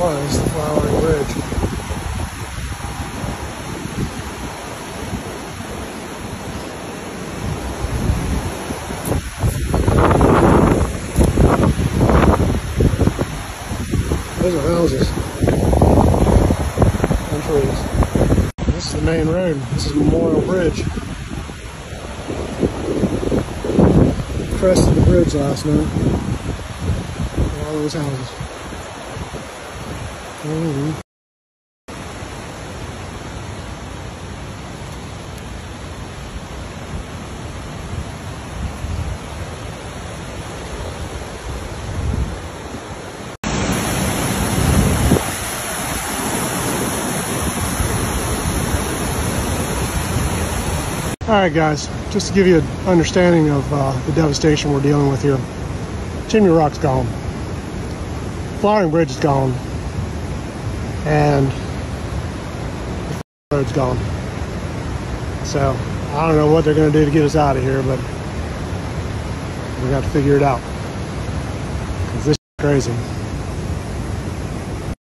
was the Flowering Bridge. Those are houses and trees. This is the main road. This is Memorial Bridge. Crested the bridge last night. All those houses. Alright guys, just to give you an understanding of the devastation we're dealing with here. Chimney Rock's gone. Flowering Bridge is gone. And the road's gone. So, I don't know what they're going to do to get us out of here, but we're going to have to figure it out. Because this is crazy.